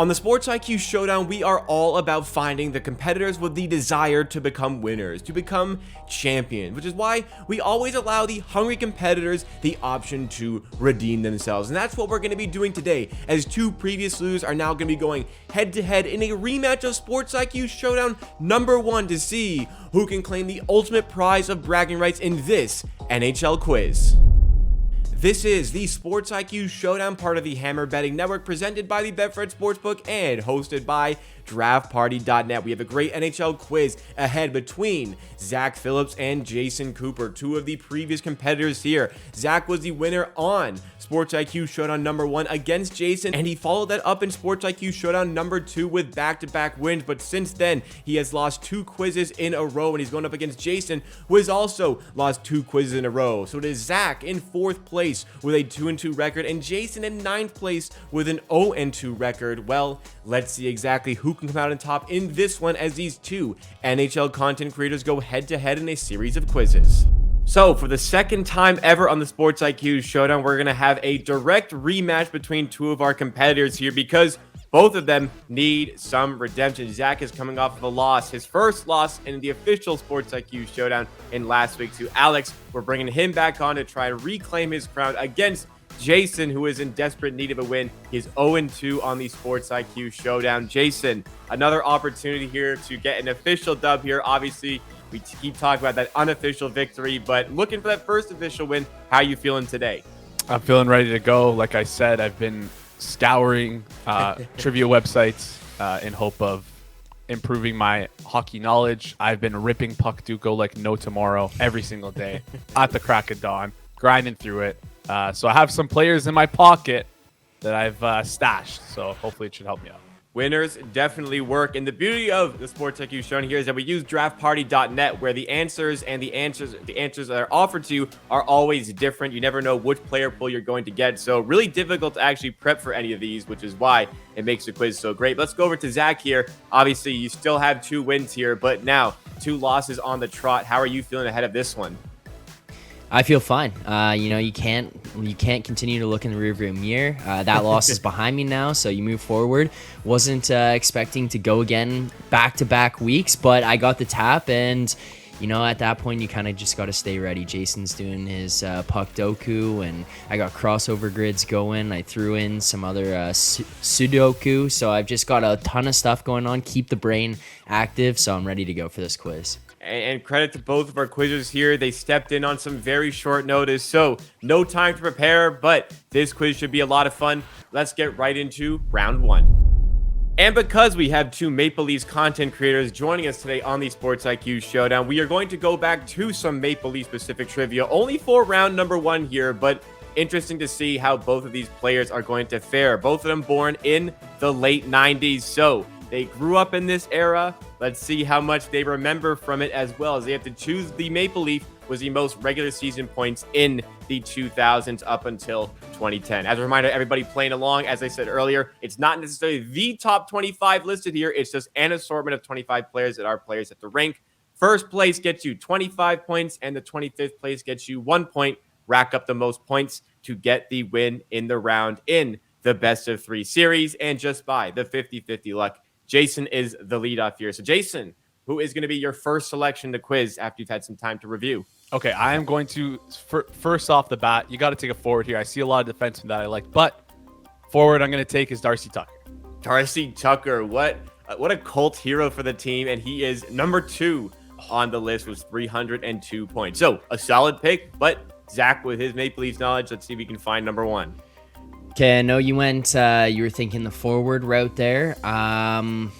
On the Sports IQ Showdown, we are all about finding the competitors with the desire to become winners, to become champions, which is why we always allow the hungry competitors the option to redeem themselves. And that's what we're going to be doing today, as two previous losers are now going to be going head-to-head in a rematch of Sports IQ Showdown number 1 to see who can claim the ultimate prize of bragging rights in this NHL quiz. This is the Sports IQ Showdown, part of the Hammer Betting Network, presented by the Betfred Sportsbook and hosted by DraftParty.net. We have a great NHL quiz ahead between Zack Phillips and Jason Cooper, two of the previous competitors here. Zack was the winner on Sports IQ Showdown number 1 against Jason, and he followed that up in Sports IQ Showdown number 2 with back-to-back wins, but since then, he has lost 2 quizzes in a row, and he's going up against Jason, who has also lost 2 quizzes in a row. So it is Zack in 4th place with a 2-2 record, and Jason in 9th place with an 0-2 record. Well, let's see exactly who can come out on top in this one, as these two NHL content creators go head-to-head in a series of quizzes. So, for the second time ever on the Sports IQ Showdown, we're going to have a direct rematch between two of our competitors here, because both of them need some redemption. Zack is coming off of a loss, his first loss in the official Sports IQ Showdown in last week to Alex. We're bringing him back on to try and reclaim his crown against Jason, who is in desperate need of a win. He's 0-2 on the Sports IQ Showdown. Jason, another opportunity here to get an official dub here. Obviously, we keep talking about that unofficial victory, but looking for that first official win. How are you feeling today? I'm feeling ready to go. Like I said, I've been scouring trivia websites in hope of improving my hockey knowledge. I've been ripping Puck Duco like no tomorrow every single day at the crack of dawn, grinding through it. So I have some players in my pocket that I've stashed, so hopefully it should help me out. Winners definitely work, and the beauty of the Sports IQ Showdown here is that we use DraftParty.net, where the answers that are offered to you are always different. You never know which player pool you're going to get, so really difficult to actually prep for any of these, which is why it makes the quiz so great. Let's go over to Zack here. Obviously, you still have 2 wins here, but now 2 losses on the trot. How are you feeling ahead of this one? I feel fine. You can't continue to look in the rearview mirror. That loss is behind me now, so you move forward. Wasn't expecting to go again back-to-back weeks, but I got the tap, and at that point you kind of just got to stay ready. Jason's doing his puck doku, and I got crossover grids going. I threw in some other sudoku, so I've just got a ton of stuff going on. Keep the brain active, so I'm ready to go for this quiz. And credit to both of our quizzers here. They stepped in on some very short notice, so no time to prepare, but this quiz should be a lot of fun. Let's get right into round 1. And because we have 2 Maple Leafs content creators joining us today on the Sports IQ Showdown, we are going to go back to some Maple Leaf specific trivia, only for round number 1 here, but interesting to see how both of these players are going to fare. Both of them born in the late 90s, so they grew up in this era. Let's see how much they remember from it, as well as they have to choose. The Maple Leaf was the most regular season points in the 2000s up until 2010. As a reminder, everybody playing along, as I said earlier, it's not necessarily the top 25 listed here. It's just an assortment of 25 players that are players at the rink. First place gets you 25 points, and the 25th place gets you 1 point. Rack up the most points to get the win in the round in the best of 3 series, and just by the 50-50 luck, Jason is the leadoff here. So Jason, who is going to be your first selection to quiz after you've had some time to review? Okay, I am going to, first off the bat, you got to take a forward here. I see a lot of defensemen that I like, but forward I'm going to take is Darcy Tucker. Darcy Tucker, what a cult hero for the team, and he is number 2 on the list with 302 points. So a solid pick, but Zack, with his Maple Leafs knowledge, let's see if we can find number 1. Okay, I know you were thinking the forward route there. I'm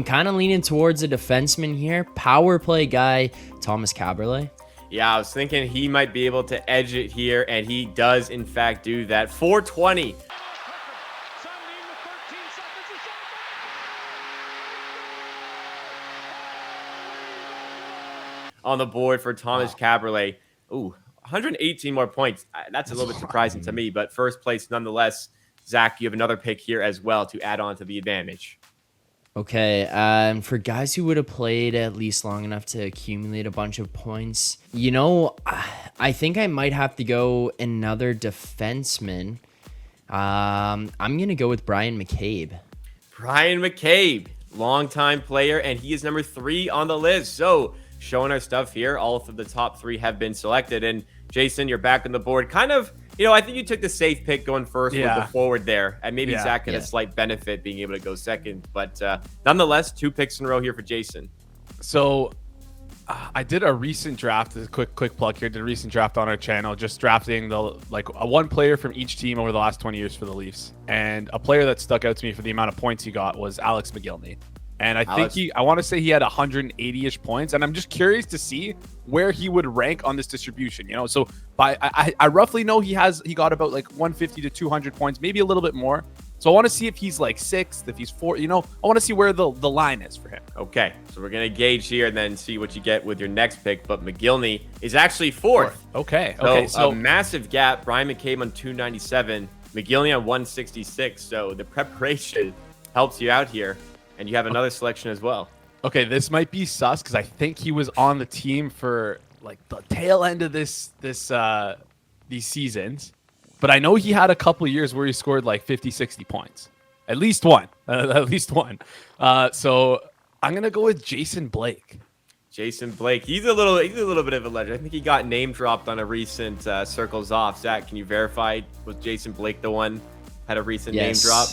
kind of leaning towards a defenseman here. Power play guy, Thomas Kaberle. Yeah, I was thinking he might be able to edge it here, and he does, in fact, do that. 420. On the board for Thomas Kaberle. Ooh, 118 more points. That's a little bit surprising to me, but first place nonetheless. Zack, you have another pick here as well to add on to the advantage. Okay, for guys who would have played at least long enough to accumulate a bunch of points, I think I might have to go another defenseman. I'm going to go with Brian McCabe. Brian McCabe, longtime player, and he is number 3 on the list. So showing our stuff here, all of the top 3 have been selected. And Jason, you're back on the board. Kind of, I think you took the safe pick going first with the forward there. And maybe Zach had a slight benefit being able to go second. But nonetheless, 2 picks in a row here for Jason. So I did a recent draft. A quick plug here. Did a recent draft on our channel, just drafting one player from each team over the last 20 years for the Leafs. And a player that stuck out to me for the amount of points he got was Alex McGillney. And I want to say he had 180-ish points. And I'm just curious to see where he would rank on this distribution. So I roughly know he got about like 150 to 200 points, maybe a little bit more. So I want to see if he's like 6th, if he's 4th. I want to see where the line is for him. Okay, so we're going to gauge here and then see what you get with your next pick. But McGillney is actually 4th. Okay. So a massive gap. Brian McCabe on 297, McGillney on 166. So the preparation helps you out here. And you have another selection as well. Okay, this might be sus because I think he was on the team for like the tail end of these seasons. But I know he had a couple of years where he scored like 50, 60 points. At least one. So I'm going to go with Jason Blake. Jason Blake. He's a little bit of a legend. I think he got name dropped on a recent Circles Off. Zach, can you verify, was Jason Blake the one had a recent name drop?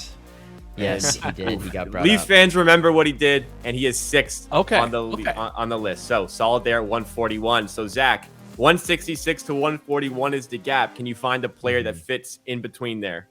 Yes, he did. He got brought Leafs up. fans remember what he did, and he is 6th on the list. So solid there, 141. So Zach, 166 to 141 is the gap. Can you find a player that fits in between there?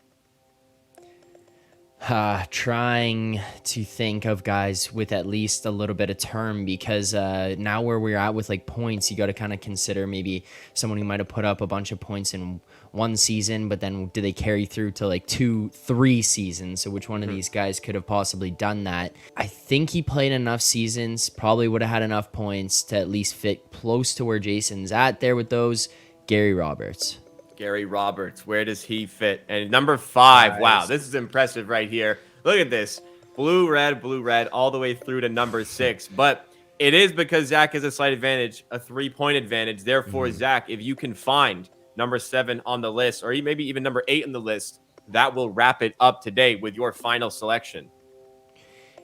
Trying to think of guys with at least a little bit of term, because now where we're at with like points, you got to kind of consider maybe someone who might have put up a bunch of points in one season, but then do they carry through to like 2-3 seasons? So which one of these guys could have possibly done that? I think he played enough seasons, probably would have had enough points to at least fit close to where Jason's at there with those. Gary Roberts. Gary Roberts, where does he fit? And number 5, nice. Wow, this is impressive right here. Look at this. Blue, red, all the way through to number 6. But it is because Zach has a slight advantage, a 3-point advantage. Therefore, Zach, if you can find number 7 on the list, or maybe even number 8 on the list, that will wrap it up today with your final selection.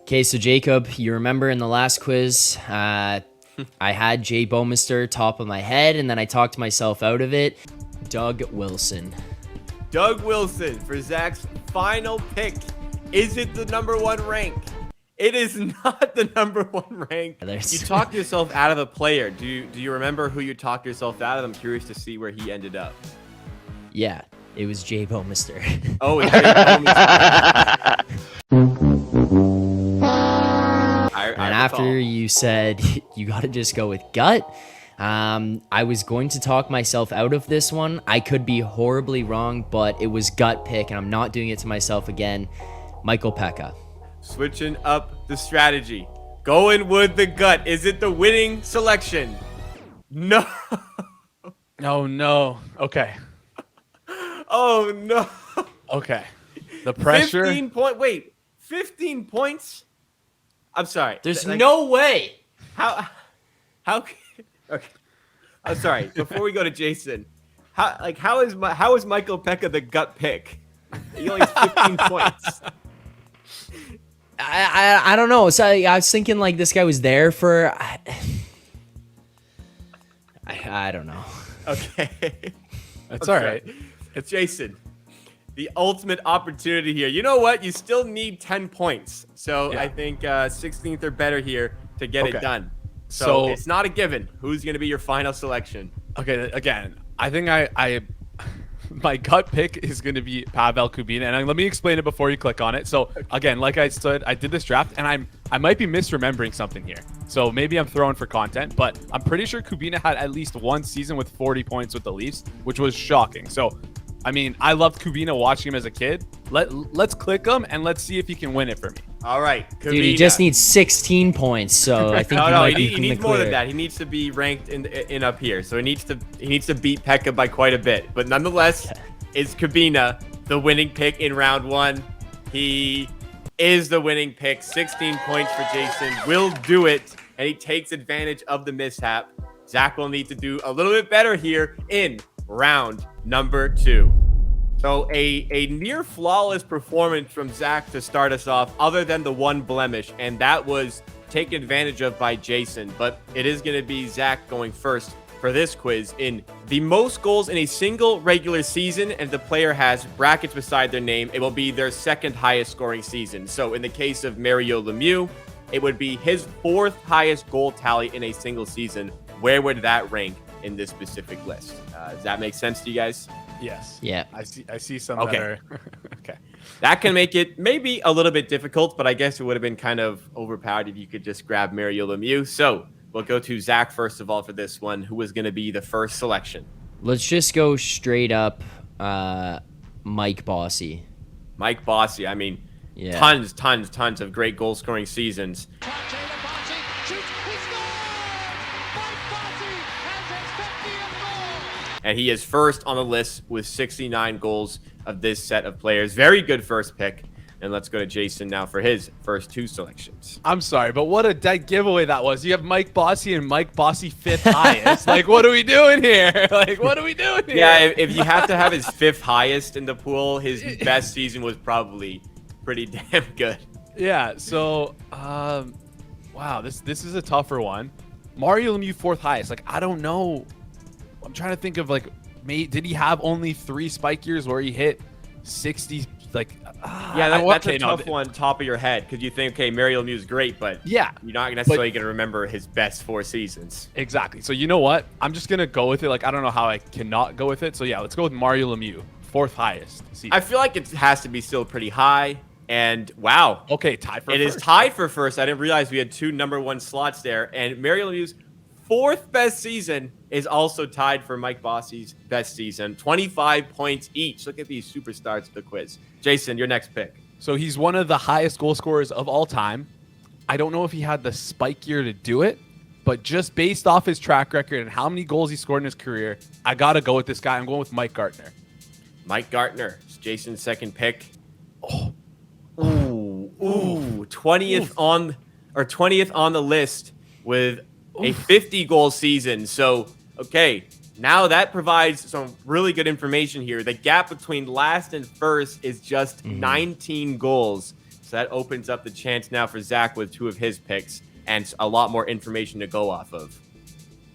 Okay, so Jacob, you remember in the last quiz, I had Jay Bouwmeester top of my head, and then I talked myself out of it. Doug Wilson. Doug Wilson for Zach's final pick. Is it the number 1 rank? It is not the number 1 rank. You talked yourself out of a player. Do you remember who you talked yourself out of? I'm curious to see where he ended up. Yeah, it was Jay Bouwmeester. Oh, it's Jay Bouwmeester. And after you said you got to just go with gut, I was going to talk myself out of this one. I could be horribly wrong, but it was gut pick, and I'm not doing it to myself again. Michael Pekka. Switching up the strategy. Going with the gut. Is it the winning selection? No. Oh, no. Okay. Oh, no. Okay. The pressure. 15 points? I'm sorry. There's no way. How okay. I'm sorry. Before we go to Jason, how is Michael Pekka the gut pick? He only has 15 points. I don't know. So I was thinking like this guy was there for. I don't know. Okay. That's all right. It's Jason. The ultimate opportunity here. You know what? You still need 10 points. So I think 16th or better here to get it done. So it's not a given. Who's going to be your final selection? Okay, again, I think my gut pick is going to be Pavel Kubina, and let me explain it before you click on it. So again, like I did this draft, and I might be misremembering something here. So maybe I'm throwing for content, but I'm pretty sure Kubina had at least one season with 40 points with the Leafs, which was shocking. So I mean, I loved Kubina watching him as a kid. Let's click him and let's see if he can win it for me. All right, Kubina. Dude, he just needs 16 points, so I think he needs more than that. He needs to be ranked in up here, so he needs to beat Pekka by quite a bit. But nonetheless, is Kubina the winning pick in round 1? He is the winning pick. 16 points for Jason. Will do it, and he takes advantage of the mishap. Zach will need to do a little bit better here in round number 2. So a near flawless performance from Zack to start us off, other than the one blemish, and that was taken advantage of by Jason. But it is going to be Zack going first for this quiz in the most goals in a single regular season, and the player has brackets beside their name. It will be their second highest scoring season. So in the case of Mario Lemieux, it would be his 4th highest goal tally in a single season. Where would that rank in this specific list? Does that make sense to you guys? Yes. Yeah. I see some Okay. that are okay. That can make it maybe a little bit difficult, but I guess it would have been kind of overpowered if you could just grab Mario Lemieux. So we'll go to Zack first of all for this one. Who was going to be the first selection? Let's just go straight up Mike Bossy. Mike Bossy. I mean, Yeah. tons of great goal scoring seasons. And he is first on the list with 69 goals of this set of players. Very good first pick. And let's go to Jason now for his first 2 selections. I'm sorry, but what a dead giveaway that was. You have Mike Bossy and Mike Bossy 5th highest. Like, what are we doing here? Like, what are we doing here? Yeah, if you have to have his 5th highest in the pool, his best season was probably pretty damn good. Yeah, so, wow, this is a tougher one. Mario Lemieux 4th highest. Like, I don't know. I'm trying to think of, like, did he have only 3 spike years where he hit 60, like... Yeah, that's a tough one, top of your head, because you think, okay, Mario Lemieux is great, but yeah, you're not necessarily going to remember his best 4 seasons. Exactly. So you know what? I'm just going to go with it. Like, I don't know how I cannot go with it. So yeah, let's go with Mario Lemieux, 4th highest season. I feel like it has to be still pretty high, and wow. Okay, tied for It first. is tied for first. I didn't realize we had 2 number 1 slots there, and Mario Lemieux's 4th best season is also tied for Mike Bossy's best season. 25 points each. Look at these superstars of the quiz. Jason, your next pick. So he's one of the highest goal scorers of all time. I don't know if he had the spike year to do it, but just based off his track record and how many goals he scored in his career, I got to go with this guy. I'm going with Mike Gartner. Mike Gartner is Jason's second pick. Oh. Ooh. 20th on the list with a 50-goal season. So, okay, now that provides some really good information here. The gap between last and first is just 19 goals. So that opens up the chance now for Zack with 2 of his picks and a lot more information to go off of.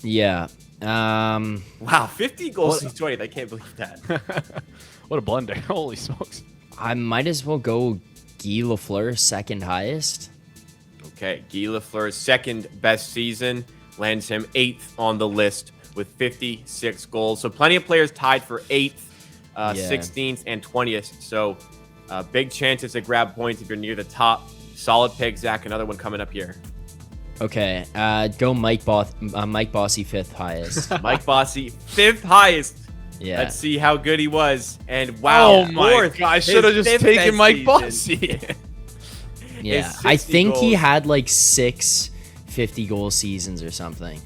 Yeah. Wow, 50 goals since 20th. I can't believe that. What a blunder. Holy smokes. I might as well go Guy Lafleur, 2nd highest. Okay, Guy Lafleur's second best season lands him 8th on the list with 56 goals. So plenty of players tied for 8th, 16th, and 20th. So big chances to grab points if you're near the top. Solid pick, Zack. Another one coming up here. Okay, go Mike Bossy, 5th highest. Mike Bossy, 5th highest. Yeah. Let's see how good he was. And wow, Oh my 4th. God, I should have His just 5th taken best Mike season. Bossy. Yeah, His I 60 think he goals. had like 6 50-goal seasons or something.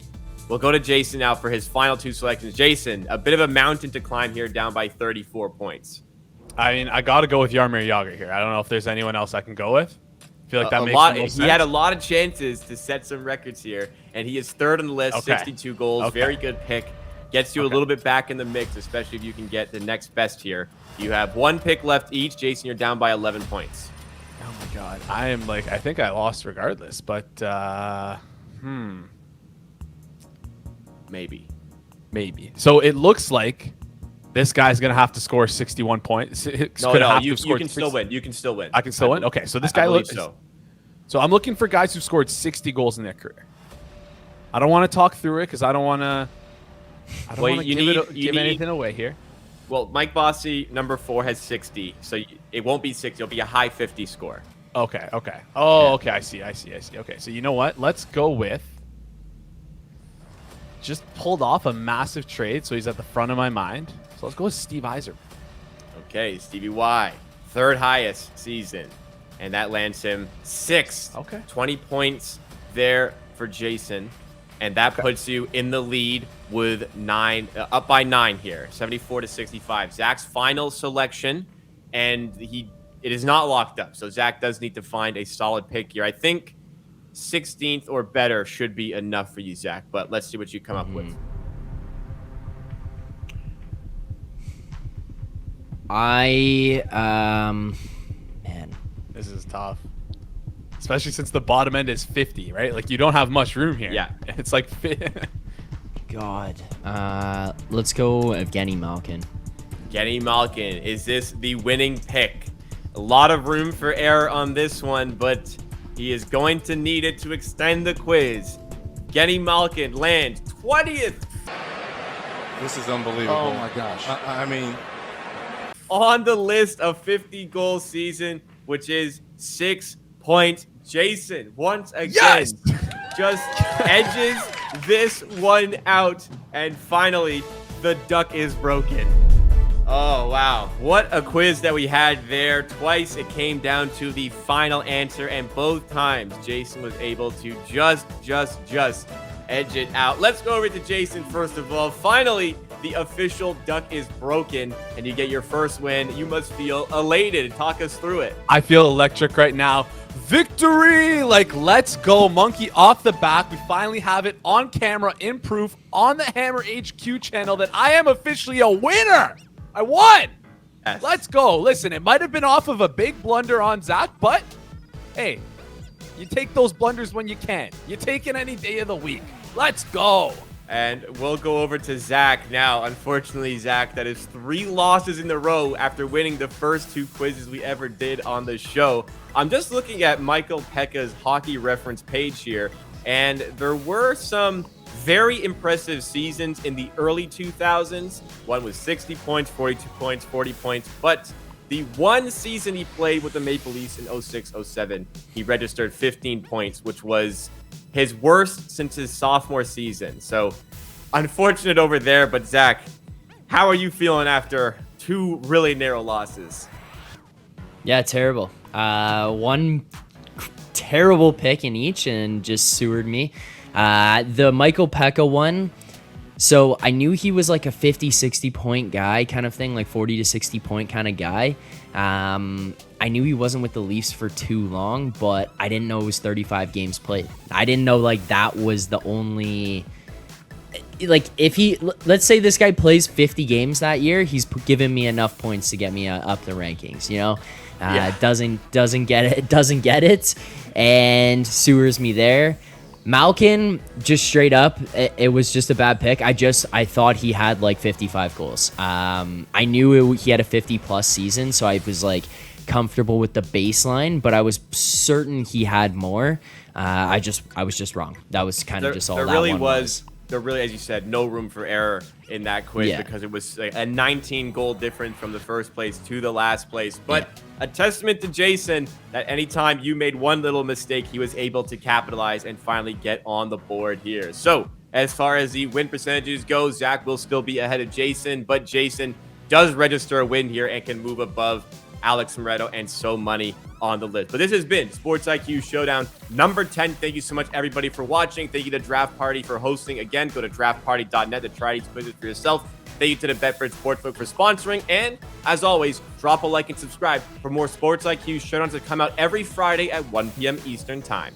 We'll go to Jason now for his final 2 selections. Jason, a bit of a mountain to climb here, down by 34 points. I mean, I got to go with Jaromir Jagr here. I don't know if there's anyone else I can go with. I feel like that makes the most sense. He had a lot of chances to set some records here, and he is 3rd on the list, Okay. 62 goals. Okay. Very good pick. Gets you a little bit back in the mix, especially if you can get the next best here. You have 1 pick left each. Jason, you're down by 11 points. Oh my God. I am like, I think I lost regardless, but Maybe. maybe. So it looks like this guy's going to have to score 61 points. No, you can still win. You can still win. I can still win? Okay, so this I guy believe looks... so. So I'm looking for guys who scored 60 goals in their career. I don't want to talk through it because I don't want to give anything away here. Well, Mike Bossy, number 4, has 60, so it won't be 60. It'll be a high 50 score. Okay. Oh, okay. I see. Okay, so you know what? Let's go with... Just pulled off a massive trade, so he's at the front of my mind. So let's go with Steve Yzerman. Okay, Stevie Y, 3rd highest season, and that lands him 6th. Okay. 20 points there for Jason, and that puts you in the lead with up by 9 here, 74 to 65. Zack's final selection, and it is not locked up, so Zack does need to find a solid pick here. I think 16th or better should be enough for you, Zack, but let's see what you come up with. Man. This is tough. Especially since the bottom end is 50, right? Like, you don't have much room here. Yeah. It's like... God. Let's go Evgeny Malkin. Evgeny Malkin, is this the winning pick? A lot of room for error on this one, but he is going to need it to extend the quiz. Evgeny Malkin lands 20th. This is unbelievable. Oh my gosh. I mean, on the list of 50 goal season, which is 6 points. Jason, once again, just edges this one out. And finally, the duck is broken. Oh, wow. What a quiz that we had there. Twice it came down to the final answer, and both times Jason was able to just edge it out. Let's go over to Jason first of all. Finally, the official duck is broken, and you get your first win. You must feel elated. Talk us through it. I feel electric right now. Victory! Like, let's go. Monkey off the back. We finally have it on camera, in proof, on the Hammer HQ channel that I am officially a winner. I won. Yes. Let's go. Listen, it might have been off of a big blunder on Zach, but hey, you take those blunders when you can. You take it any day of the week. Let's go. And we'll go over to Zach now. Unfortunately, Zach, that is 3 losses in a row after winning the first 2 quizzes we ever did on the show. I'm just looking at Michael Pekka's hockey reference page here, and there were some very impressive seasons in the early 2000s. One was 60 points, 42 points, 40 points, but the one season he played with the Maple Leafs in 06-07, he registered 15 points, which was his worst since his sophomore season. So unfortunate over there, but Zach, how are you feeling after 2 really narrow losses? Yeah, terrible. One terrible pick in each and just sewered me. The Michael Pekka one, so I knew he was like a 50, 60 point guy kind of thing, like 40 to 60 point kind of guy. I knew he wasn't with the Leafs for too long, but I didn't know it was 35 games played. I didn't know like that was the only, like if he, let's say this guy plays 50 games that year, he's given me enough points to get me up the rankings, you know? Doesn't get it, and sewers me there. Malkin, just straight up, it was just a bad pick. I thought he had like 55 goals. I knew he had a 50-plus season, so I was like comfortable with the baseline, but I was certain he had more. I was just wrong. That was kind of just all there that really one was. There really, as you said, no room for error in that quiz because it was like a 19-goal difference from the first place to the last place. But a testament to Jason that anytime you made one little mistake, he was able to capitalize and finally get on the board here. So as far as the win percentages go, Zach will still be ahead of Jason, but Jason does register a win here and can move above Alex Moretto and So Money on the list. But this has been Sports IQ Showdown number 10. Thank you so much, everybody, for watching. Thank you to Draft Party for hosting. Again, go to draftparty.net to try these quizzes for yourself. Thank you to the Betfred Sportsbook for sponsoring. And as always, drop a like and subscribe for more Sports IQ Showdowns that come out every Friday at 1 p.m. Eastern Time.